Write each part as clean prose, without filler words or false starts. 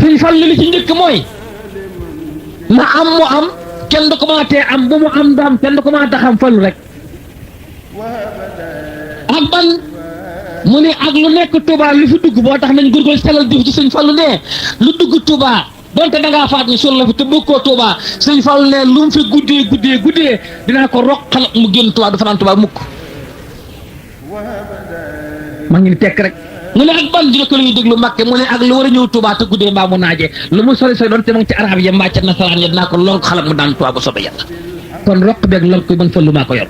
Sëñ Fallu li ci njëkk mooy na am mu am kenn du ko mën a tee am bu mu am du am kenn du ko mën a taxam Fallu rek ak ban mu ne ak lu nekk Touba lu fi dugg boo tax nañ góorgóorlu selal def ci Sëñ Fallu ne lu dugg Touba donte da ngaa faat ni suul la fi te bokkoo Touba Sëñ Fallu ne lu mu fi guddee dinaa ko roqal mu génn Touba du fanaan Touba mukk ma ngi ni tekk rek mu ne ak ban dina ko lañuy déglu Mbàkke mu ne ak lu war a ñëw Touba te guddee mbaa mu naaje lu mu sori doon te mu ngi ci arab ya mbaa ca nasaraan ya dinaa ko lonk xalam mu daan Touba bu soobee Yàlla kon roq beeg lonk ko man Fallu maa ko yor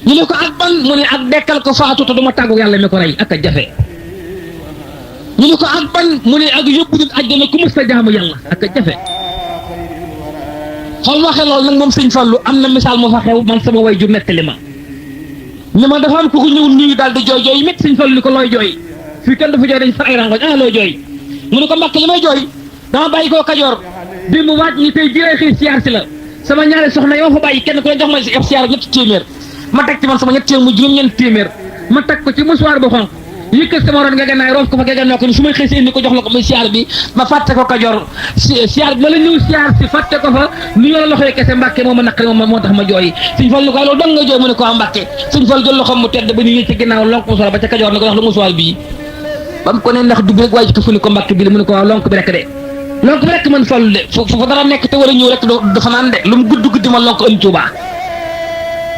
ñu ne ko ak ban mu ne ak dekkal ko faatu te du ma tàggu yàlla mi ko rey ak a jafe ñu ne ko ak ban mu ne ak yóbbu nit àjjana ku mës a jaamu yàlla ak a jafe xool waxee loolu nag moom Sëñ Fallu am na misaal moo fa xew man sama way ju nettali ma ni ma dafa am ku ko ñëw nuyu daal di jooy yi métti Sëñ Fallu ni ko looy jooy fii kenn du fa jooy dañ fa ay rangoñ looy jooy mu ne ko Mbàkke li may jooy dama bàyyi koo Kajoor démb waaj ñi tey jii xëy siyaar si la sama ñaari soxna yoo fa bàyyi kenn ku ne jox ma si ab siyaar ñetti téeméer ma teg ci man sama ñetti téeméer mu juróom-ñeent téeméer ma teg ko ci musuwaar bu xonq yëkkat sama ron nga gannaay roof ko fa gànnaaw ko ni su may xëy si indi ko jox la ko muy siyaar bi ma fàtte ko Kajoor siyaar bi ma la ñëw siyaar si fàtte ko fa nu yor loxoy kese Mbàkke moo ma naqari moo tax ma jooy Sëñ Fallu ko loolu dong nga jooy mu ne ko am Mbàkke Sëñ Fallu jël loxoom mu tedd ba ñu ci ginnaaw lonk musuwaar ba ca Kajoor ne ko wax lu musuwaar bii ba mu ko ne ndax dugg rek waaye ci ko fu ni ko Mbàkke bi la mu ne ko waaw lonk bi rek de lonk bi rek man Fallu de fu dara nekk te war a ñëw rek dafa naan de lu mu gudd ma lonk ënd Tuuba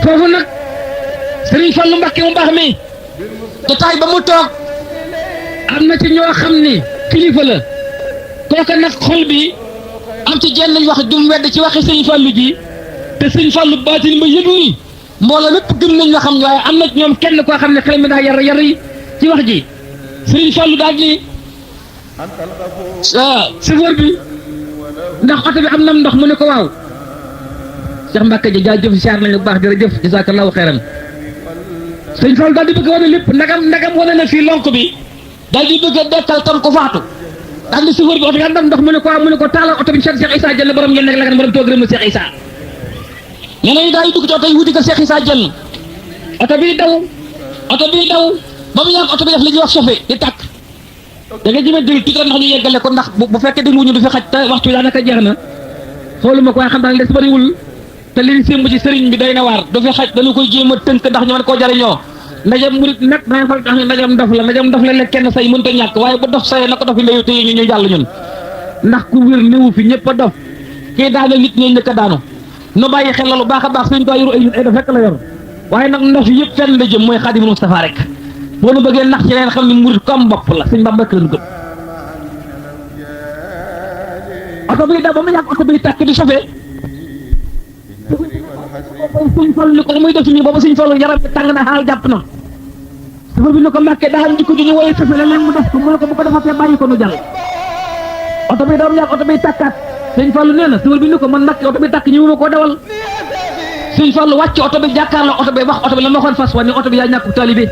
foofu nag Sëriñ Fallu Mbàkke mu baax mi jotaay ba mu toog am na ci ñoo xam ni kilifa la kooka nag xol bi am ci jenn wax du mu wedd ci waxi Sëñ Fallu ji te Sëñ Fallu baatin ba yëg ni mbooloo lépp gëm nañ la xam waaye am na ci ñoom kenn koo xam ne xel mi daa yar yi ci wax ji Sëriñ Fallu daal ni chauffeur bi ndax oto bi am na ndox mu ne ko waaw Cheikh Mbàkke ji jaajëf siyaar nañu bu baax jërëjëf jazakallahu xeyran Sëñ Fallu daal di bëgg a wane lépp ndagam wane na fii lonk bi daal di bëgg a dekkal tam ko faatu daal di chauffeur bi oto bi am na ndox mu ne ko waaw mu ne ko taalal oto bi seet Cheikh Issa Diène borom ngeen nekk la borom toog rëm Cheikh Issa ñeneen ñi daal di dugg ci oto yi wuti ko Cheikh Issa Diène oto bi daw ba mu yàgg oto bi def li ñuy wax sofe di tàkk da nga jëmee déglu tuuti rek ndax ñu yeggale ko ndax bu fekkee dégluwuñu du fi xaj te waxtu bi daanaka jeex na xooluma ko waaye xam daal des bariwul te liñ sémb ci sëriñ bi doy na waar du fi xaj dañu koy jéem a tënk ndax ñu mën koo jariñoo ndajam murit nag danga fal tax ne ndajam dof la lekk kenn say mënta ñàkk waaye bu dof sayee na ko dof yi ndeyu téye ñu jàll ñun ndax ku wér néewu fi ñëpp a dof kii daane nit ñooy njëkk a daanu nu bàyyi xel loolu baax a baax suñ ko yoru ay dof rek la yor waaye nag ndof yëpp fenn la jëm mooy Xaadimu Mustafaa rek boo nu bëggee nax ci leen xam ni murit comme bopp la suñ Bamba rek lañu gëm oto bi daw ba mu yàgg oto bi tàkk di sofee Sëñ Fallu ni ko muy def nii booba Sëñ Fallu yaram bi tàng na xaal jàpp na safar bi ne ko Mbàkke daa am jikko ju ñu woye safe leneen mu def ko mu ne ko bu ko defatee bàyyi ko nu jàll oto bi daw yàgg oto bi tàkkaat Sëñ Fallu nee na safar bi ni ko man Mbàkke oto bi tàkk ñëw ma koo dawal Sëñ Fallu wàcc oto bi jàkkaarloo oto bi wax oto bi la ma waxoon fas wa ni oto bi yaa ñàkk taalibe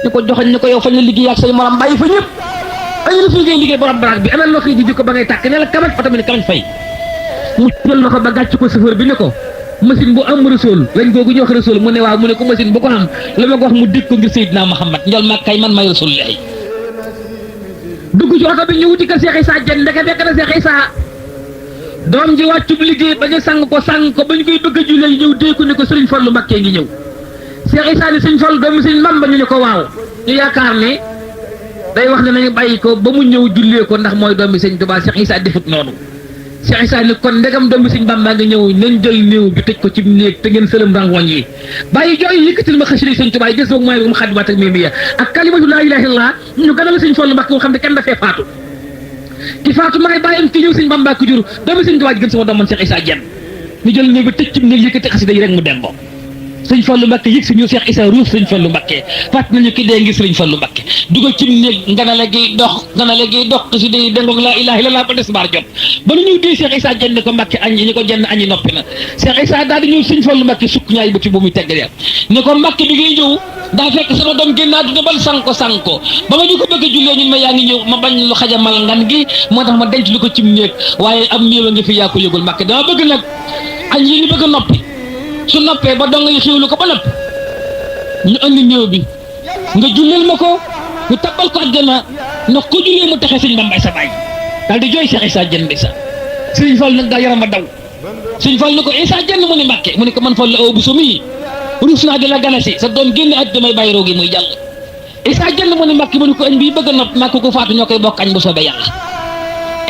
ñu ko joxoñ ni ko yow fañ la liggéey ak say morom bàyyi fa ñëpp ay la fi ngay liggéey borom baraag bi amel loo xëy ji jikko ba ngay tàkk ne la kamaj oto bi ni kamaj fay mu jël loxo ba gàcc ko safar bi ni ko machine bu am rasul lañ googu ñu wax rasul mu ne waaw mu ne ko machine bu ko am la ma ko wax mu dégg ko ngir Seydina Muhammad njol mag kay man may rasul lay dugg ci oto bi ñu wuti ko Cheikh Issa Diène ndeke fekk na Cheikh Issa doom ji wàccub liggéey ba ñu sang ko ba ñu koy bëgg a jullee ñëw déeku ne ko Sëriñ Fallu Mbàkke ngi ñëw Cheikh Issa ni Sëriñ Fallu doomu Sëriñ Bamba ñu ne ko waaw ñu yaakaar ne day wax ne nañu bàyyi ko ba mu ñëw jullee ko ndax mooy doomu Sëriñ Tuubaa Cheikh Issa defut noonu Cheikh Issa ni kon ndegam doomu Sëriñ Bamba nga ñëw nañ jël néew bi tëj ko ci néeg te ngeen sëlëm rangoñ yi bàyyi jooy yëkkatil ma xasida Sëriñ Tuubaa gis boog mooy mu xadimaat ak mimiya ak kalimatu laa ilaaha illallaah ñu gënal Sëriñ Fallu Mbàkke xam ne kenn dafee faatu ki faatu maay bàyyam ki ñëw Sëriñ Bamba ko jur doomu Sëriñ Tuubaa gën sama doom man Cheikh Issa Diène ñu jël néew bi tëj ci néeg yëkkati xasida yi rek mu dem bo Sëriñ Fallu Mbàkke yëg si ñu Cheikh Issa ruuf Sëriñ Fallu Mbàkke fàtt nañu ki dee ngir Sëriñ Fallu Mbàkke dugal ci néeg nganale gi dox si day dengoog laa ilaaha illallaah ba des baar jot ba nu ñëw dee Cheikh Issa Diène ko Mbàkke añi ñu ko jenn añi noppi na Cheikh Issa daal di ñëw Sëriñ Fallu Mbàkke sukk ñaay bëti bu muy teggal ne ko Mbàkke bi ngay ñëw daa fekk sama doom génn àdduna ban sanko ba ma ñu ko bëgg a jullee ñun ma yaa ngi ñëw ma bañ lu xajamal ngan gi moo tax ma denc lu ko cim néeg waaye am néew a nga fi yaa ko yëgul Mbàkke dama bëgg nag añ yi ñu bëgg a noppi su noppee ba dong yi xiwlu ko ba nopp ñu andi néew bi nga julleel ma ko ñu tabbal ko àjjana ndax ko jullee mu taxe Sëriñ Bamba sa baay daal di jooy Cheikh Issa Diène ndeysaan Serigne Fall nag daa yaram a daw Serigne Fall ni ko Issa Diène mu ne Mbàkke mu ne ko man Fall aw bu sumi ruus naa di la ganasi sa doom génn at damay bàyyi roogi muy jàll Issa Diène mu ne Mbàkke mu ne ko añ bii bëgg na màkk ko faatu ñoo koy bokk añ bu soobee yàlla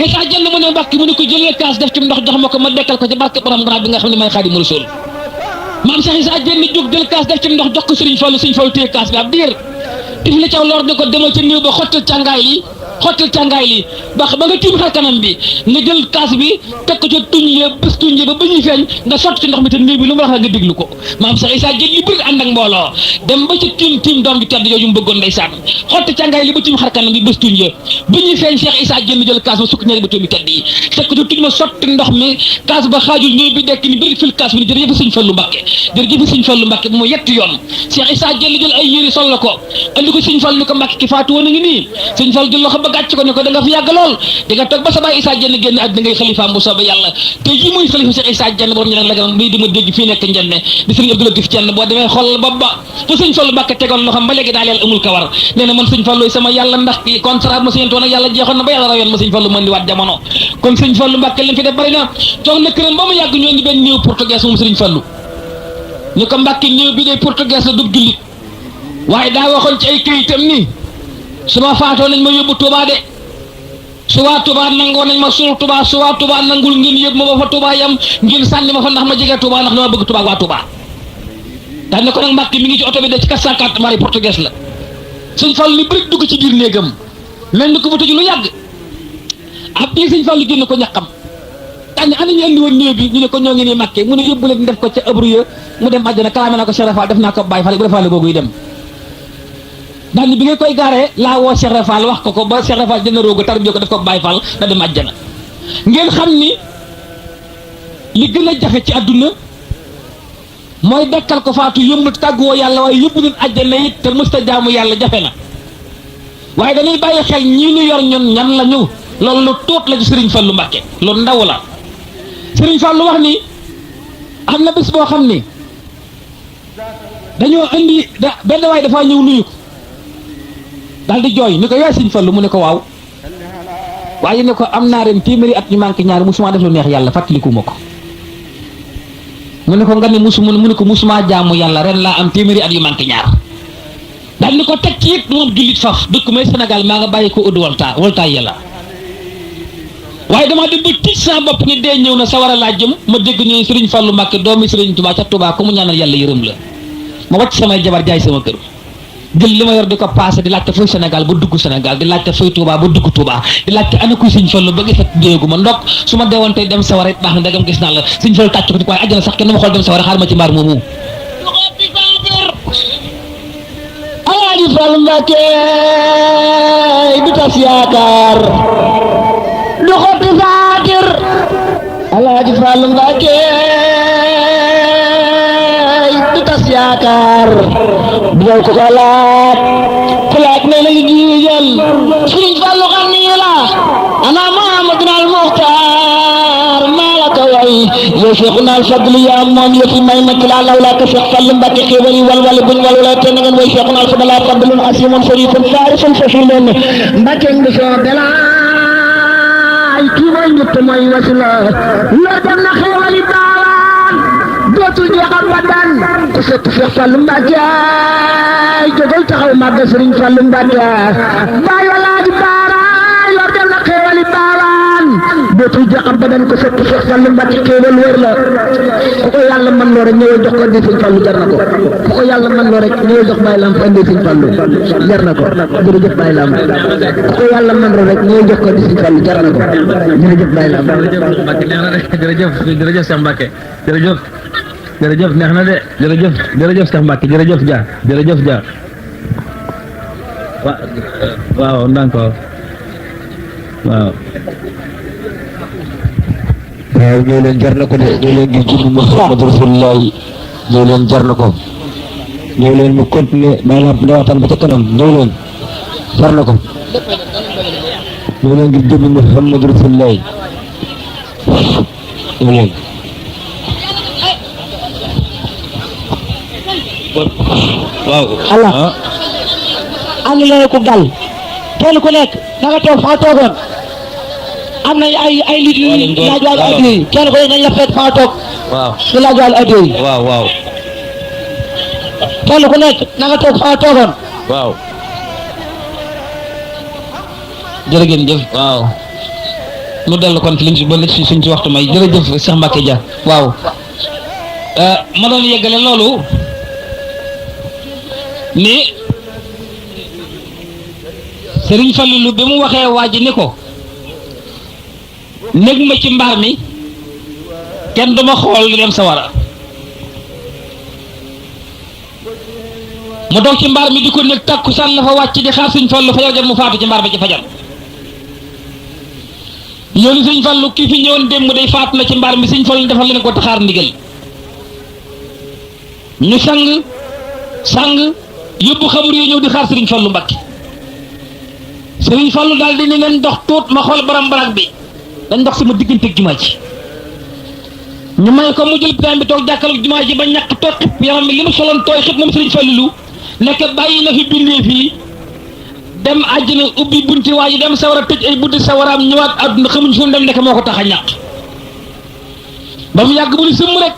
Issa Diène mu ne Mbàkke mu ne ko jëlee kaas def ci ndox jox ma ko ma dekkal ko ci barke borom gannaaw bi nga xam ne may Xaadimu Rasuul maam Cheikh Issa Diène jóg jël kaas def ci ndox jox ko Serigne Fall téye kaas bi ab diir tif la caw lor di ko demal ca néew ba xottal càngaay li ba nga tiim xar kanam bi nga jël kaas bi teg ko ca tuñ ya bés tuñ ya ba ñuy feeñ nga sotti ci ndox mi te néew bi lu mu wax la nga déglu ko maam Cheikh Issa Diène li bëri ànd ak mbooloo dem ba ca tiim doom bi tedd yooyu mu bëggoon ndeysaan xotti càngaay li ba tiim xar kanam bi bés tuñ ya ba ñuy feeñ Cheikh Issa Diène jël kaas ba sukk ñaari ba tuñ bi tedd yi teg ko ca tuñ ma sotti ndox mi kaas ba xaajul néew bi dekk ni bëri fil kaas bi ni jërëjëf Sëñ Fallu Mbàkke bu mu yetti yoon Cheikh Issa Diène jël ay yére sol la ko andi ko Sëñ Fallu ni ko Mbàkke ki faatu woon a ngi nii Sëñ Fallu jël loxo ba gàcc ko ne ko da nga fi yàgg lool di nga toog ba sa baay Issa Diène génn àddina ngay xalifaam bu soobee yàlla te yi muy xalifa Cheikh Issa Diène borom ñu nag la gën bii di ma dégg fii nekk njenne di Sëriñ Abdou Latif Diène boo demee xool ba fa Sëñ Fallu Mbàkke tegoon loxam ba léegi daal yàlla amul kawar nee na man Sëñ Fallu sama yàlla ndax contrat ma siñentoon ak yàlla jeexoon na ba yàlla rayoon ma Sëñ Fallu mën di waat jamono kon Sëñ Fallu Mbàkke lim fi def bari na toog na këram ba mu yàgg ñu indi benn néew portugais moom Sëriñ Fallu ñu ko Mbàkke néew bi day portugais la dub jullit waaye daa waxoon ci ay këyitam ni su ma faatoo nañ ma yóbbu Touba de su waa Touba nangoo nañ ma suul Touba su waa Touba nangul ngeen yóbbu ma ba fa Touba yam ngeen sànni ma fa ndax ma jege Touba ndax dama bëgg Touba ak waa Touba daal ne ko nag Mbàkke mi ngi ci oto bi de ci 404 mari portugais la Sëñ Fallu ni bëri dugg ci biir néegam mel ni ko fa tëju lu yàgg ab biir Sëñ Fallu génn ko ñaqam dañ ana ñu andi woon néew bi ñu ne ko ñoo ngi nii Mbàkke mu ne yóbbu leen def ko ca ëbru ya mu dem àjjana kalaame na ko Cheikh Rafal def naa ko Baye Fall bu defaale googu yi dem daal ni bi nga koy gaaree laa woo Cheikh Rafal wax ko ba Cheikh Rafal jënd roogu tarbiya ko def ko Baye Fall da dem àjjana ngeen xam ni li gën a jafe ci àdduna mooy dekkal ko faatu yëmbul tàgguwoo yàlla waaye yóbbu leen àjjana it te mësta jaamu yàlla jafe na waaye dañuy bàyyi xel ñii ñu yor ñun ñan la ñu loolu lu tuut la ci Serigne Fallou Mbacké lu ndaw la Serigne Fallou wax ni am na bés boo xam ni dañoo indi benn waay dafaa ñëw nuyu ko daal di jooy ni ko yaay Serigne Fallou mu ne ko waaw waaye ne ko am naa ren téeméeri at ñu manqué ñaar musuma def lu neex yàlla fàttalikuma ko mu ne ko nga ne mu ne ko musuma jaamu yàlla ren laa am téeméeri at yu manqué ñaar daal ni ko teg ci it moom jullit faf dëkk may Sénégal maa nga bàyyi ko ëdd wolta yàlla waaye damaa dem ba tiit saa bopp ni dee ñëw na sawara laa jëm ma dégg ñu Serigne Fallou Mbacké doomi Serigne Touba ca Touba ko mu ñaanal yàlla yërëm la ma wàcc samay jabar jaay sama kër jël li ma yor di ko passé di laajte fooy Sénégal ba dugg Sénégal di laajte fooy Touba ba dugg Touba di laajte ana kuy Serigne Fallou ba gisat déegu ma ndok su ma deewoon tey dem sawara it baax na ndegam gis naa la Serigne Fallou tàcc ko ci waaye àjjana sax kenn ma xool dem sawara xaar ma ci mbaar moomu Alaaji Fallou Mbacké du tas yaakaar du xotti saatir Alaaji Fallou Mbacké du tas yaakaar du yow ko laaj ku laaj ne la ngi jiijal Serigne Fallou xam ni la ana Muhammadun al Muxtaar maa la ko way yow Cheikhuna al Fadl yaa moom yëfi may ma ci laa lawlaa ko Cheikh Fallou Mbacké xéewal yi walwale buñ walwale te na ngeen way Cheikhuna al Fadl fadlun asimun sharifun faarisun fasiilun Mbacké ngi soo belaay kii mooy njëtt mooy wasila lor dem na xéewal yi baawaan dootul jeexal ba daan ku sëpp Cheikh Fallou Mbacké jógal taxaw màggal Serigne Fallou Mbacké baay walaa di baaraay lor dem na xéewal yi baawaan dootul jeexal ba daan ku sëpp Cheikh Fallou Mbacké xéewal wër la ku ko yàlla mën loo rek ñëwal jox ko indi Serigne Fallou jar na ko ku ko yàlla mën loo rek ñëwal jox Baye Lamp indi Serigne Fallou jar na ko jërëjëf Baye Lamp ku ko yàlla mën loo rek ñëwal jox ko indi Serigne Fallou jar na ko jërëjëf Baye Lamp jërëjëf Cheikh Mbacké jërëjëf neex na de jërëjëf Cheikh Mbacké jërëjëf Dia waaw ndànk waaw ñoo leen jar na ko de ñoo leen ngi jublu Muhammadu Rasulullah ñoo leen jar na ko ñoo leen mu continuer Baye Lamp da waxtaan ba ca kanam ñoo leen jar na ko ñoo leen ngi jublu Muhammadu Rasulullah ñoo leen waaw Allah ànd leen ko dal kenn ku nekk na nga toog fa nga toogoon am na ay nit yu laaj wàllu addiya yi kenn ko nañ la fekk fa nga toog waaw nga laaj wàllu addiya yi waaw kenn ku nekk na nga toog fa nga toogoon waaw jërë ngeen jëf waaw nu dellu kon ci liñ ci ba suñ ci waxtu may jërëjëf Cheikh Mbacke Dia waaw ma doon yeggale loolu ni Serigne Fallou bi mu waxee waa ji ni ko nekk ma ci mbaar mi kenn duma xool lu dem sawara mu doog ci mbaar mi di ko nekk takkusaan la fa wàcc di xaar Serigne Fallou fa yow jot mu faatu ci mbaar ba ci fajar yoonu Serigne Fallou ki fi ñëwoon démb day faatu na ci mbaar mi Serigne Fallou defal leen ko taxaar ndigal ñu sang yóbbu xamur yi ñëw di xaar Serigne Fallou Mbacké Serigne Fallou daal di ne leen dox tuut ma xool baram barak bi dañ dox sama diggante ak jumaa ji ñu may ko mu jël pitaan bi toog jàkkaarloog jumaa ji ba ñàkk toog xib yaram mi li mu soloon tooy xib moom Serigne Fallou nekk bàyyi na fi bindee fii dem àjjana ubbi bunti waa ji dem sawara tëj ay buddi sawaraam ñëwaat àdduna xamuñ fu mu dem nekk moo ko tax a ñàkk ba mu yàgg bu ni sëmm rek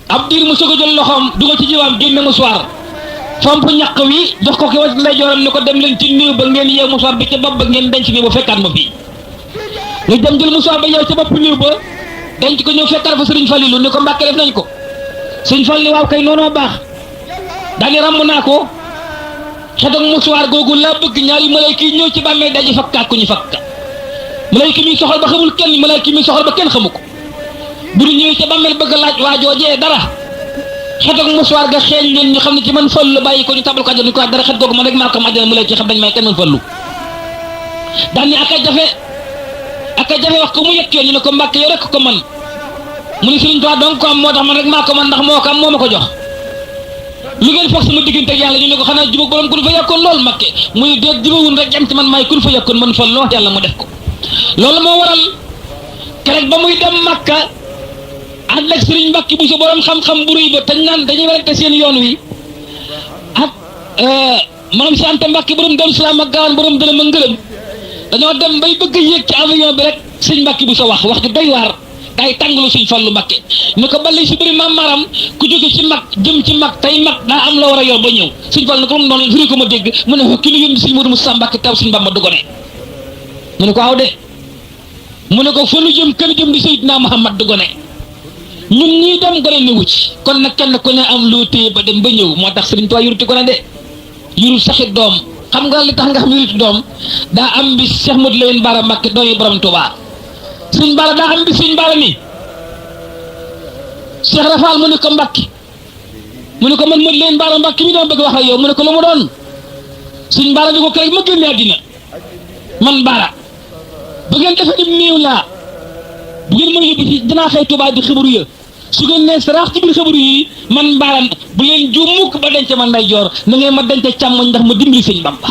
ab diir mu soog a jël loxoom dugal ci jiwaam génne mu soir fomp ñàq wi jox ko ki wàcc lay jooram ni ko dem leen ci néew ba ngeen yeew mu soir bi ca bopp ba ngeen denc bi ba fekkaat ma fii ñu dem jël mu soir ba yeew ca bopp néew ba denc ko ñëw fekkaat fa Serigne Fallou ni ko Mbàkke def nañ ko Serigne Fallou waaw kay noonu baax daani ràmm naa ko xet ak musuwaar googu laa bëgg ñaari malayka yi ñëw ci bàmmeel daji fakkaat ko ñu fakka malayka mi soxal ba xamul kenn malayka mi soxal ba kenn xamu ko bu ñu ñëwee ca bàmmeel bëgg laaj waa joojee dara xet ak musuwaar ga xeeñ leen ñu xam ne ci man Fallu bàyyi ko ñu tabal ko àjjana ñu ko wax dara xet googu man rek maa ko am àjjana malayka yi xam dañ may kenn man Fallu daan ni ak a jafe wax ko mu yëkk yoon ñu ne ko Mbàkke yow rek ko man mu ni Sëriñ Tuubaa donc ko am moo tax man rek maa ko man ndax moo ko am moo ma ko jox lu ngeen foog sama diggante ak yàlla ñu ne ko xanaa jubóog borom kun fa yàkkoon lool Mbàkke muy déet jubawun rek yem ci man maay kun fa yàkkoon man Fallu wax yàlla mu def ko loolu moo waral keroog ba muy dem Makka ànd ak Sëriñ Mbàkke bu sa borom xam-xam bu rëy ba tañ naan dañuy werante seen yoon wi ak maanaam si Anta Mbàkke borom Daaru Salaam ak Gaawaan borom dërëm ak ngërëm dañoo dem bay bëgg a yéeg ci avion bi rek Sëriñ Mbàkke bu sa wax ju doy waar day tàngalu Sëriñ Fallu Mbàkke ñu ko balay si bëri maam maram ku jóge ci mag jëm ci mag tey mag daa am la war a yor ba ñëw Sëriñ Fallu ne ko moom noonu firi ko ma dégg mu ne ki lu yónni Sëriñ Moodu Musaa Mbàkke taw Sëriñ Bamba du ko ne mu ne ko aw de mu ne ko fa nu jëm kër jëm di Seydina Muhammad du ko ne ñun ñii dem gone newu ci kon nag kenn ku ne am loo téye ba dem ba ñëw moo tax Sëriñ Tuubaa yuruti gone de yurul saxit doom xam nga li tax nga xam yuruti doom daa am bis Cheikh Modou Lamine Bara Mbàkke doomi borom Tuubaa Sëriñ Bara daa am bis Sëriñ Bara ni Cheikh Rafal mu ne ko Mbàkke mu ne ko man Modou Lamine Bara Mbàkke mi doon bëgg wax ak yow mu ne ko lu mu doon Sëriñ Bara di ko kër ma génne àddina man Bara bu ngeen defee ni néew laa bu ngeen mën a yóbbu ci dinaa xëy Tuubaa di xabaru ya su ngeen nee saraax ci biir xabaru yi man Bara bu leen juum mukk ba denc ma ndeyjoor na ngeen ma denc càmmoñ ndax ma dimbali Sëriñ Bamba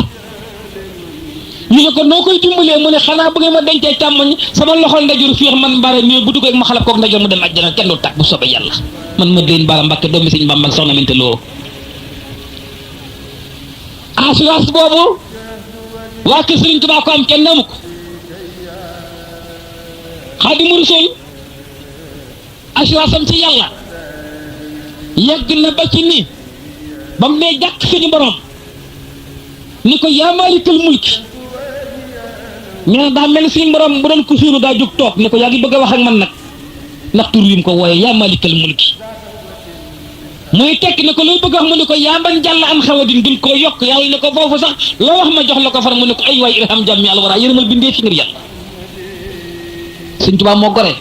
ñu ne ko noo koy dimbalee mu ne xanaa bu ngeen ma dencee càmmoñ sama loxol ndeyjoor fii man Bara mais bu duggee ma xalab kook ndeyjoor mu dem àjjana kenn du tàkk bu soobee yàlla man Modou Lamine Bara Mbàkke doomi Sëriñ Bamba soxna Minta Lo assurance boobu waa kër Sëriñ Tuubaa ko am kenn amu ko Xaadimu Rasuul assurance am ci yàlla yegg na ba ci ni ba mu nee jàkk suñu borom ni ko yaa maalikal mulki ñu ne daa mel ni suñu borom bu doon ko suuru daa jóg toog ni ko yaa ngi bëgg a wax ak man nag ndax tur wi mu ko wooyee yaa maalikal mulki muy tekk ne ko looy bëgg a wax mu ne ko yaa ban jàll am xawadin duñ ko yokk yàlla ne ko foofu sax loo wax ma jox la ko far mu ne ko ay waay irham jàmmi alwara yërëmal bindee fi ngir yàlla Sëriñ Tuubaa moo gore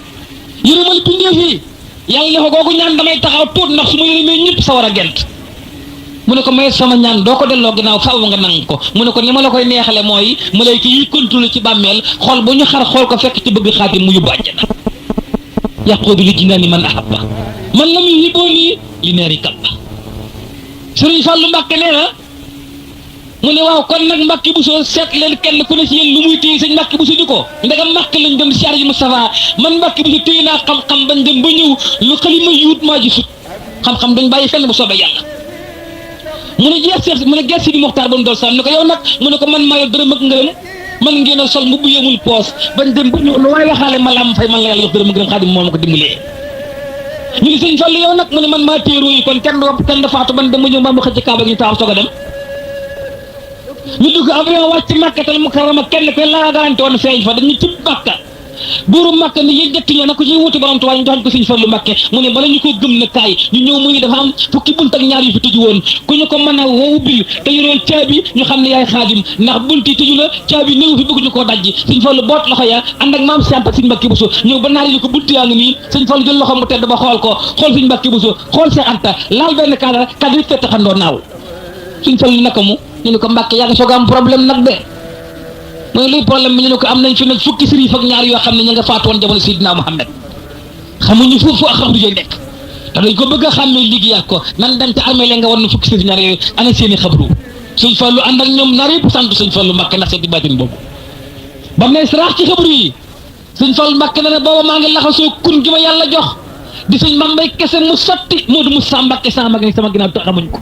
yërëmal bindee fii yàlla ne ko googu ñaan damay taxaw tuut ndax su ma yërëmee ñëpp sa war a gent mu ne ko may sama ñaan doo ko delloo ginnaaw faaw nga nangu ko mu ne ko ni ma la koy neexale mooy malayka yi contrôle ci bàmmeel xool bu ñu xar xool ko fekk ci bëgg xaatim mu yóbbu àjjana yàqoo bi li jinaani man ahabba man lam yuhibbuuni li naari kabba Sëriñ Fallu Mbàkke nee na mu ne waaw kon nag Mbàkke Buso seet leen kenn ku ne ci yéen lu muy téye sëñ Mbàkke Buso di ko ndegam Mbàkke lañ dem siyaare ji Moustapha man Mbàkke Buso téye naa xam-xam bañ dem ba ñëw lu xalima yuut maa ji sut xam-xam dañ bàyyi fenn bu soobee yàlla mu ne jeex seet mu ne gerte bi Muxtaar ba mu dool sam ne ko yow nag mu ne ko man maa yor dërëm ak ngërëm man ngeen a sol mbubb yemul poos bañ dem ba ñëw lu waaye waxaale ma lam fay man la yàlla jox dërëm gërëm Xaadim moo ma ko dimbalee ñu ni sëñ Fallu yow nag mu ne man maa téeroo yi kon kenn du wopp kenn du faatu ban dem ba ñëw mbaa mu xëcc kaaba gi ñu taxaw soog a dem ñu dugg avion wàcc Makkatal Mukarrama kenn koy laa garanti woon feeñ fa dañu ci Makka buuru Makka ni yéen ñett ña na ko ci wuti borom Tuubaa ñu joxañ ko sëñ Fallu Mbakke mu ne bala ñu ko gëm na kaay ñu ñëw muy dafa am fukki bunt ak ñaar yu fi tëju woon ku ñu ko mën a woo ubbil te yoroo caabi ñu xam ne yaay Xaadim ndax bunt yi tëju la caabi néew fi bëgg ñu koo dajji sëñ Fallu boot loxo ya ànd ak maam Siamp ak sëñ Mbakke Buso ñëw ba naar yi ko bunt yaa ngi nii sëñ Fallu jël loxo mu tedd ba xool ko xool sëñ Mbakke Buso xool Seex Anta laal benn cadre cadre yi fett xandoo naaw sëñ Fallu naka mu ñu ne ko Mbakke yaa ngi soog a am problème nag de mooy luy problème bi ñu ne ko am nañ fi nag fukki sëriñ ak ñaar yoo xam ne ña nga faatu woon jamono Seydina Muhammad xamuñu foofu ak xamuñu nekk te dañ ko bëgg a xàmmee liggéeyaat ko nan dem te armée la nga war na fukki sëriñ ñaar yooyu ana seeni xabru sëñ Fallu ànd ak ñoom nar yëpp sant sëñ Fallu Mbakke ndax seeti baatin boobu ba mu ne saraax ci xabru yi sëñ Fallu Mbakke ne booba maa ngi laxasoo kun gi ma yàlla jox di sëñ Mambay kese mu sotti Moodu Musaa Mbakke sama mag ni sama ginnaaw te xamuñ ko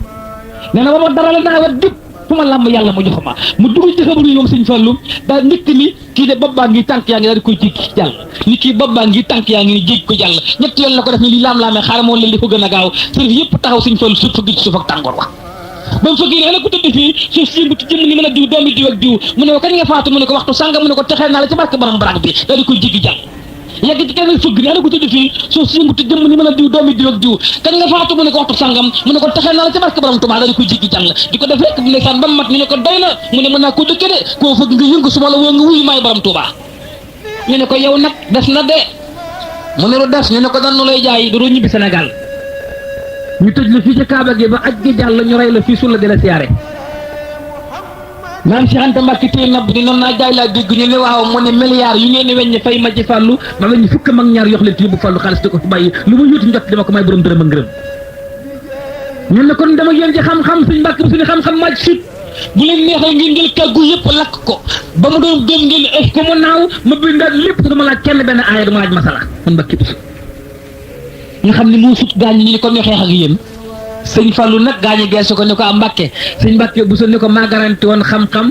nee na booba dara la naa wat dip fu ma làmb yàlla ma jox ma mu dugg ci xabru yi moom sëñ Fallu daal nit ni kii de bopp baa ngi tànk yaa ngi daal di koy jéggi jàll ni kii bopp baa ngi tànk yaa ngi ni jéggi ko jàll ñett yoon la ko def ni li laam-laamee xaaral moo leen li ko gën a gaaw sëriñ yëpp taxaw sëñ Fallu suuf fëgg ci suuf ak tàngoor wa ba mu fëgg ne ku tëdd fii suuf si yëngu jëmm ni mën a diw doomi diw ak diw mu ne ko kañ nga faatu mu ne ko waxtu sànga mu ne ko texee naa la ci barke borom barag bi daal di koy jéggi jàll yegg ci kenn fëgg ne ku tëdd fii suuf si yëngu jëmm ni mën a diw doomi diw ak diw kañ nga faatu mu ne ko waxtu sàngam mu ne ko texee naa la ci barke borom Tuubaa daal di koy jéggi jàll di ko def rek ndeysaan ba mat ñu ne ko doy na mu ne mën naa ko dëkke de koo fëgg nga yëngu su ma la woo nga wuyu maay borom Tuubaa ñu ne ko yow nag des na de mu ne lu des ñu ne ko dan nu lay jaay doo ñibbi Sénégal ñu tëj la fii ci Kaaba gi ba aj gi jàll ñu rey la fii suul la di la siyaare maam Cheikh Anta Mbacke téye nabb ni noonu naa jaay laa dégg ñu ne waaw mu ne milliards yu ngeen di weññi fay ma ci Fallu ma weññi fukk mag ñaar yox leen ci yóbbu Fallu xaalis di ko fi bàyyi lu ma yóotu njot dama ko may borom dërëm ak ngërëm ñun ne kon dama yéen ci xam-xam suñ Mbacke bi suñu xam-xam màcc sut bu leen neexee ngeen jël kàggu yëpp lakk ko ba mu doon gëm ngeen ëf ko mu naaw ma bindaat lépp te dama laaj kenn benn aaya dama laaj masala man Mbacke bi ñu xam ne moo sut gaañ ñi ni ko ñu xeex ak yéen sëñ Fallu nag gaañu geesu ko ni ko am Mbàkke sëñ Mbàkke bu so ni ko maa garanti woon xam-xam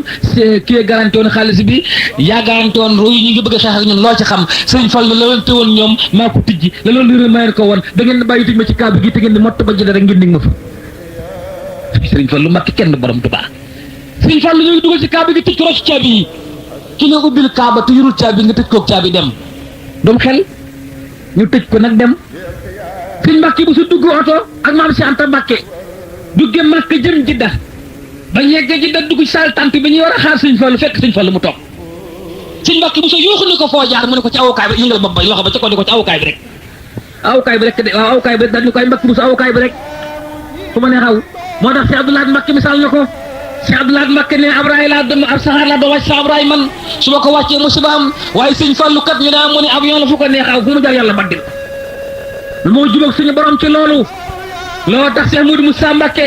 kii garanti woon xaalis bi yaa garanti woon roo yi ñu ngi bëgg a xeex ak ñun loo ci xam sëñ Fallu la leen te woon ñoom maa ko tijji la loolu li mayeen ko woon da ngeen bàyyi tij ma ci kaaba gi te ngeen di mott ba jëlee rek ngeen dig ma fa sëñ Fallu Mbàkke kenn borom Tuubaa sëñ Fallu ñu ngi dugal ci kaaba gi tëj ko ci caabi yi ki nga ubbil kaaba te yurul caabi nga tëj koog caabi dem doom xel ñu tëj ko nag dem sëñ Mbàkke bu su dugg oto ak maam Cheikh Anta Mbàkke dugge Makka jëm Jidda ba yeggee Jidda dugg saal tant bi ñuy war a xaar sëñ Fallu fekk sëñ Fallu mu toog sëñ Mbàkke bu su yuuxu ni ko foo jaar mu ne ko ci awukaay bi yëngal bopp ba loxo ba ca ko ni ko ci awukaay bi rek awukaay bi rek de waaw awukaay bi rek daal ni koy Mbàkke bu su awukaay bi rek fu ma ne xaw moo tax Cheikh Abdoulaye Mbàkke misaal na ko Cheikh Abdoulaye Mbàkke ne Abraay laa dem ab saxaar laa doon wàcc sa Abraay man su ma ko wàccee musiba am waaye sëñ Fallu kat ñu ne mu ne avion la fu ko neex aw fu mu jaar yàlla baddil moo jubóog suñu borom ci loolu loo tax Cheikh Moodu Musaa Mbàkke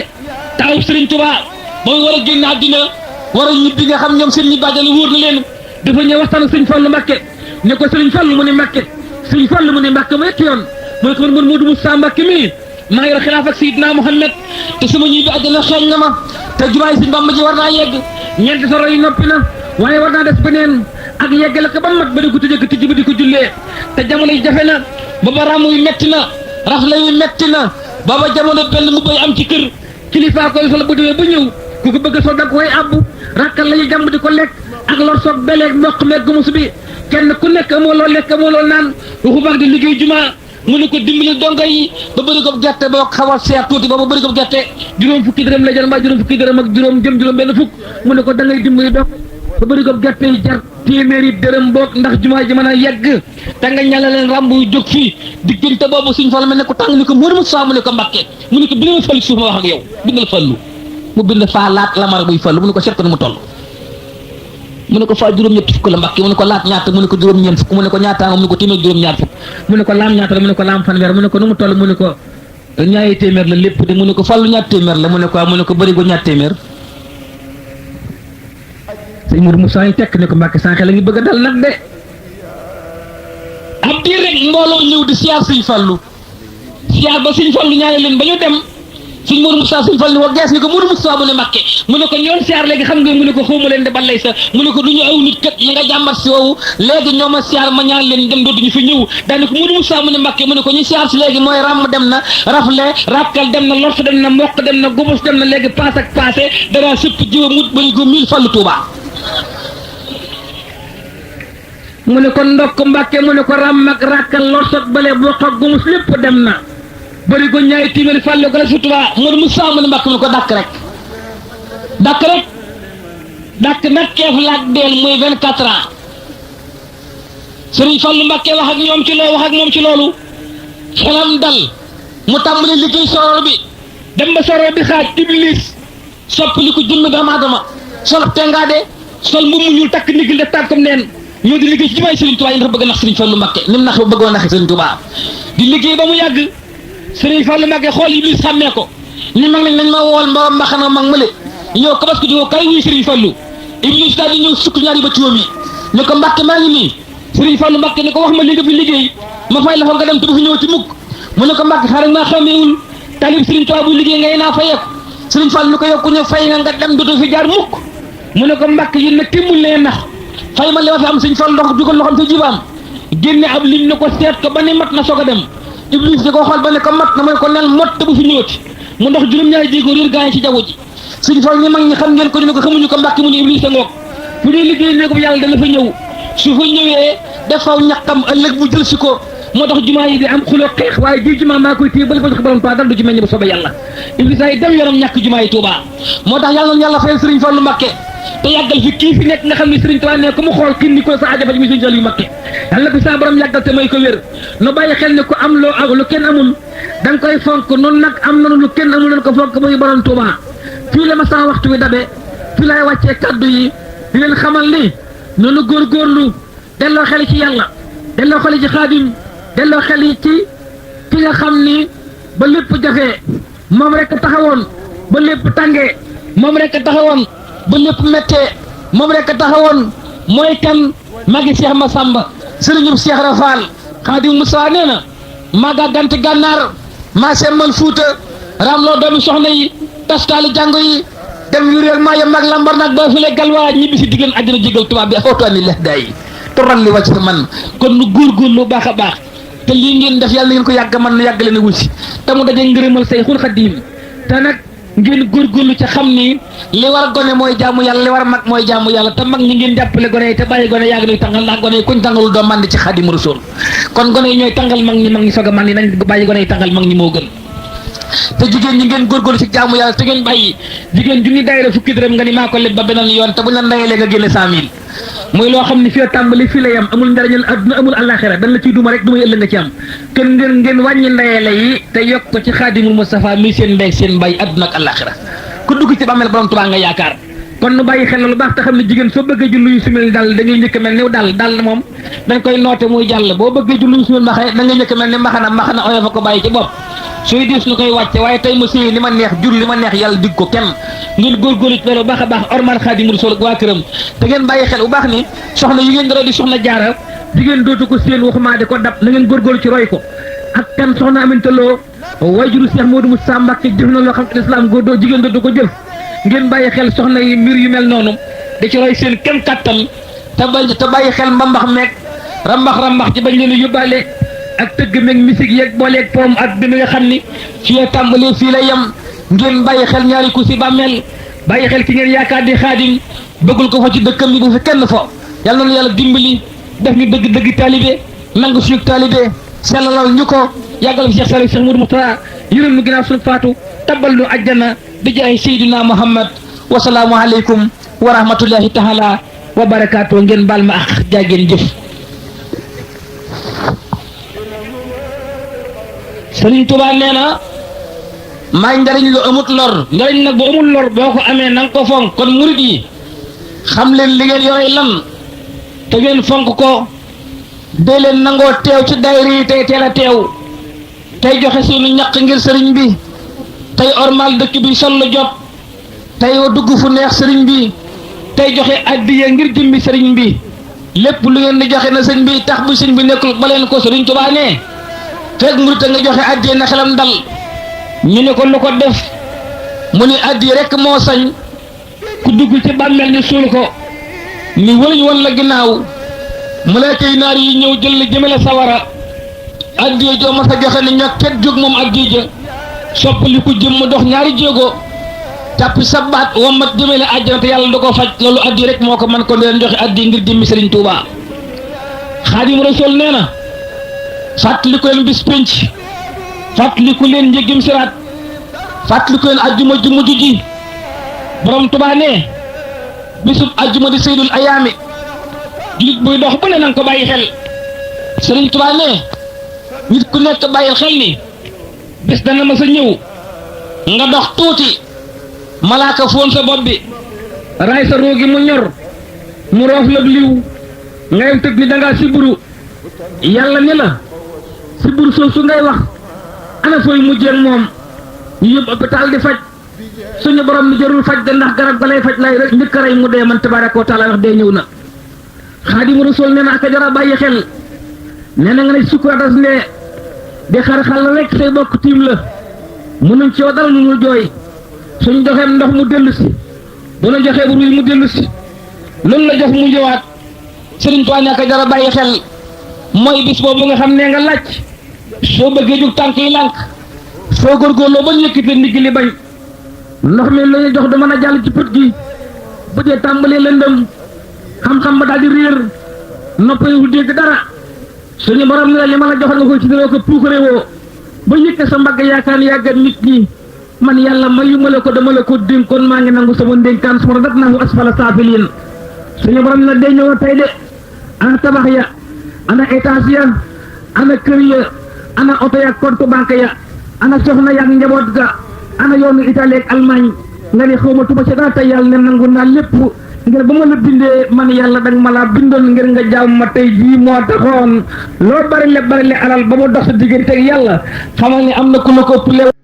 taw Sëriñ Tuubaa ba mu war a génn àddina war a ñibbi nga xam ñoom seen ñi bàjjale wóor na leen dafa ñëw waxtaan ak Sëriñ Fallu Mbàkke ne ko Sëriñ Fallu mu ne Mbàkke Sëriñ Fallu mu ne Mbàkke ma yetti yoon mu ne ko man Moodu Musaa Mbàkke mii maa yor xilaaf ak Seydina Muhammad te sama ñibbi àddina xeeñ na ma te jumaay Sëriñ Bamba ji war naa yegg ñeenti soro yi noppi na waaye war naa des beneen ak yeggale ko ba mat ba di ko tëjee tijji ba di ko jullee te jamono yi jafe na booba ràmm yi metti na rafle yi metti na booba jamono benn mu bay am ci kër kilifa koy sol bu demee ba ñëw ku ko bëgg a sol da koy abbu rakkal la ñuy jàmm di ko lekk ak lor soog beleeg mboq meeg gumus bi kenn ku nekk amoo loo lekk amoo loo naan waxu baax di liggéey juma mu ne ko dimbali donga yi ba bëri ko gerte ba xaw a seer tuuti ba bëri ko gerte juróom fukki dërëm la jar mbaa juróom fukki dërëm ak juróom jëm juróom benn fukk mu ne ko da ngay dimbali dong ba bëri ko gerte yi jar téeméeri dërëm boog ndax jumaa ji mën a yegg te nga ñala leen ramb yu jóg fii diggante boobu suñ Fallu mel ne ko tàng ni ko Moodu Musaa mu ne ko Mbàkke mu ne ko bindal Fallu suuf ma wax ak yow bindal Fallu mu bind faa laat lamar buy Fallu mu ne ko seet ko ni mu toll mu ne ko faa juróom-ñett fukk la Mbàkke mu ne ko laat ñaata mu ne ko juróom-ñeent fukk mu ne ko ñaataanga mu ne ko téeméer juróom-ñaar fukk mu ne ko laam ñaata la mu ne ko laam fanweer mu ne ko nu mu toll mu ne ko ñaari téeméer la lépp de mu ne ko Fallu ñaar téeméer la mu ne ko mu ne ko bëri go ñaar téeméer sëñ Moodu Musaa yi tekk ne ko Mbàkke sànq la ngi bëgg a dal nag de ab diir rek mbooloo ñëw di siyaar sëñ Fallu siyaar ba sëñ Fallu ñaane leen ba ñu dem suñ Modou Moussa suñ fal ni wa gees ni ko Modou Moussa mu ne Mbàkke mu ne ko ñoon siyaar léegi xam nga mu ne ko xawma leen de balay sa mu ne ko du ñu aw nit kat yi nga jàmbat si woowu léegi ñoo ma siyaar ma ñaan leen dem dootuñu fi ñëw daane ko Modou Moussa mu ne Mbàkke mu ne ko ñu siyaar si léegi mooy ràmm dem na rafle ràkkal dem na lort dem na mboq dem na gubus dem na léegi paas ak passé dara sëpp jiwa mut bari go 1000 fallu Tuuba mu ne ko ndokk Mbàkke mu ne ko ràmm ak ràkkal lort ak bale boo xog gumus lépp dem na bari ko ñaari téeméeri fallu ko la su Tuuba Modou Moussa mu ne Mbàkke mu ne ko dàkk rek dàkk nag keef laak deel muy 24 ans Sëriñ Fallu Mbàkke wax ak ñoom ci loo wax ak moom ci loolu xelam dal mu tàmbali liggéey soror bi dem ba soror bi xaaj Iblis soppali ko jëmm doomu aadama sol tengaade sol mbubb mu ñuul takk ndigil def tànkam neen ñoo di liggéey ci jumaay Sëriñ Tuubaa yi dafa bëgg nax Sëriñ Fallu Mbàkke ni mu nax bëggoon naxe Sëriñ Tuubaa di liggéey ba mu yàgg Sëriñ Fallu Mbàkke xool Iblis xàmmee ko ni mag nañ ma wool mba mbaxana mag mële ñëw ko parce que di kay wuy Sëriñ Fallu Iblis daal di ñëw sukk ñaari ba tuwam yi ne ko Mbàkke maa ngi nii Sëriñ Fallu Mbàkke ne ko wax ma li nga fi liggéey ma fay la fa nga dem te du fi ñëw ci mukk mu ne ko Mbàkke xaaral maa xameewul talib Sëriñ Tuubaa bu liggéey ngay naa fayeeku Sëriñ Fallu ni ko yokku ñu fay nga dem du fi jaar mukk mu ne ko Mbàkke yéen nag timmul leen nax fay ma li ma fi am Sëriñ Fallu ndox jugal loxam sa jibaam génne ab lim ne ko seet ko ba ne mat na soog a dem Iblis di ko xool ba ne ko mat na mu ne ko nel mot te bu fi ñëwati mu ndox juróom-ñaari jéego réer gaañ ci jaww ji Sëriñ Fallu ñi mag ñi xam ngeen ko ñu ne ko xamuñu ko Mbàkke mu ne Iblis a ngoog fu ñuy liggéey ne ko yàlla dana fa ñëw su fa ñëwee defaw ñaqam ëllëg bu jël si ko moo tax jumaa yi di am xuloo xeex waaye ji jumaa maa koy téye ba fa jox borom Tuubaa dal du ci meññ bu soobee yàlla Iblis ay dem yoonam ñàkk jumaa yi Tuubaa moo tax yàlla na yàlla fayal Sëriñ Fallu Mbàkke te yàggal fi kii fi nekk nga xam ne Sëriñ Tuubaa ne ko mu xool kin ni ko sa ajafa ji muy Sëriñ Fallu Mbàkke yàlla ko sa borom yàggal te may ko wér no bàyyi xel ne ko am loo ak lu kenn amul da nga koy fonk noonu nag am nanu lu kenn amul nañ ko fonk muy borom Tuubaa fii la ma sama waxtu wi dabe fii laay wàccee kaddu yi di leen xamal ni noonu góorgóorlu delloo xel ci yàlla delloo xel ci Xaadim delloo xel yi ci ki nga xam ni ba lépp jafee moom rek taxawoon ba lépp tàngee moom rek taxawoon ba lépp méttee moom rek taxawoon mooy kan magi Cheikh Massamba sëriñub Cheikh Rafal Xaadim Musaa nee na maa gàggante gànnaar maa semmal Fuuta ramloo doomi soxna yi tastaali jàngo yi dem yuréel maa yem mag lambar nag ba file galwaa ñibbi si diggéen àddina jégal tubaab bi footu ani lex day toral li wàcc man kon nu góorgóorlu baax a baax te lii ngeen def yàlla ngeen ko yàgg man nu yàgg leen a wul si te mu daje ngërëmal Sayxul Xadiim te nag ngeen góorgóorlu ca xam ni li war gone mooy jaamu yàlla li war mag mooy jaamu yàlla te mag ñi ngeen jàppale gone yi te bàyyi gone yàgg nuy tàngal ndax gone yi kuñ tàngalul doo màndi ci Xaadimu Rasuul kon gone yi ñooy tàngal mag ñi soog a màndi nañ bàyyi gone yi tàngal mag ñi moo gën te jigéen ñi ngeen góorgóorlu ci jaamu yàlla te ngeen bàyyi jigéen ju ñu daayira fukki dërëm nga ni maa ko leb ba beneen yoon te bu ñu la ndayalee nga génne 100 000 muy loo xam ne fii tàmbali fii la yam amul njariñal adduna amul àllaaxira dañ la ciy duma rek du may ëllëg nga ci am kon ngeen wàññi ndayale yi te yokk ko ci Xaadimul Mustafaa mi seen ndey seen mbay adduna ak àllaaxira ku dugg ci bàmmeel borom Tuubaa nga yaakaar kon nu bàyyi xel lu baax te xam ne jigéen soo bëggee jullu yu simil dal da ngay njëkk mel ni dal moom dañ koy noote muy jàll boo bëggee jullu yu simil maxee da ngay njëkk mel ni maxana oyof ko bàyyi ci bopp suy diis nu koy wàcce waaye tey ma séy li ma neex jur li ma neex yàlla dig ko kenn ngeen góorgóorlu ci loolu baax a baax ormal Xaadimu Rasuul waa këram te ngeen bàyyi xel bu baax ni soxna yi ngeen dara di soxna jaara jigéen dootu ko seen waxumaa di ko dab na ngeen góorgóorlu ci roy ko ak kan soxna Aminta Lo wayjuru Cheikh Modou Moussa Mbacké jëf na loo xam ne islam góor doo jigéen dootu ko jëf ngeen bàyyi xel soxna yi mbir yu mel noonu da ci roy seen kem kattan te bàyyi xel mbambax meeg rambax ci bañ leen a yóbbaale ak tëgg meeg musique yeeg booleeg poom ak bi nga xam ni fii la tàmbalee fii la yem ngeen bàyyi xel ñaari ku si bàmmeel bàyyi xel ki ngeen yaakaar di Xaadim bëggul ko fa ci dëkkam bi bu fi kenn fo yàlla na yàlla dimbali def ñu dëgg taalibe nangu suñu taalibe sellalal ñu ko yàggal fi Cheikh Saliou Cheikh Moudou Moustapha yërëm nu ginnaaw suñu faatu tabal nu ajjana bi jaay Seydina Muhammad wasalaamu aleykum wa rahmatullahi taala wa barakaatu ngeen baal ma ak jaageen jëf Sëriñ Tuubaa nee na may njariñ lu amut lor njariñ nag bu amul lor boo ko amee na nga ko fonk kon murit yi xam leen li ngeen yore lan te ngeen fonk ko dee leen nangoo teew ci daayira yi tey teel a teew tey joxe seenu ñaq ngir sëriñ bi tey ormal dëkk bi sol lu jot tey dugg fu neex sëriñ bi tey joxe addiya ngir jëmbi sëriñ bi lépp lu ngeen di joxe na sëriñ bi tax bu sëriñ bi nekkul ba leen ko Sëriñ Tuubaa ne fekk murit nga joxe addiya na xelam dal ñu ne ko lu ko def mu ni addi rek moo sañ ku dugg ci bàmmeel ni suul ko ni wëluñ woon la ginnaaw malaaka yi naar yi ñëw jël la jëmale sawara addi joo ma sa joxe ne ñokket jóg moom addi ja soppali ku jëm mu dox ñaari jéego jàpp sa baat wammat jëmale àjjana te yàlla da ko faj loolu addi rek moo ko man ko leen joxe addi ngir jëmmi Sëriñ Tuubaa Xaadimu Rasuul nee na fàttaliku leen bis pénc fàttaliku leen njëggim siraat fàttaliku leen ajjuma ju mujj ji borom Tuubaa ne bisub ajjuma di seydul ayaami julit buy dox bu ne nanga ko bàyyi xel Sëriñ Tuubaa ne nit ku nekk bàyyil xel ni bis dana ma sa ñëw nga dox tuuti malaaka foon sa bopp bi raay sa roogi mu ñor mu roof la liw ngay tëg ni dangaa siburu yàlla ni la siburu soosu ngay wax ana fooy mujjeen moom ñu yóbbu hôpital di faj suñu borom ni jarul faj de ndax garab ga lay faj lay rek njëkk a rey mu dee man tabaaraka wa taala wax dee ñëw na Xaadimu Rasuul nee na aka jara bàyyi xel nee na nga ne sukkuratas ndee di xar-xal rek say bokk tiim la mënuñ ci yow dara lu ñu jooy suñ joxeem ndox mu dellu si bu la joxee bu ruy mu dellu si loolu la jox mu ñëwaat Sëriñ Tuubaa ñàkk a jara bàyyi xel mooy bis boobu nga xam ne nga laaj soo bëggee jug tànk yi lànk soo góorgóorloo ba ñu yëkkati ndigg li bañ ndox mi la ñuy jox du mën a jàll ci pët gi bu dee tàmbalee lëndëm xam-xam ba daal di réer noppayul dégg dara suñu borom ni la li ma la joxal nga koy ci dara ko puukare woo ba yëkk sa mbagg yaakaar ni yàggat nit ñi man yàlla mayuma la ko dama la ko dénkoon maa ngi nangu sama ndénkaan su ma dat naa asfala saafiliin suñu borom ni la dee ñëw tey de ana tabax ya ana étage ya ana kër ya ana oto ya compte banque ya ana soxna ya ak njaboot ga ana yoonu Italie ak Allemagne nga ne xawma tuba ci dara tey yàlla ne nangu naa lépp ngir ba ma la bindee man yàlla danga ma laa bindoon ngir nga jaam ma tey jii moo taxoon loo bari le alal ba mu dox sa diggante ak yàlla xamal ni am na ku la ko ëpp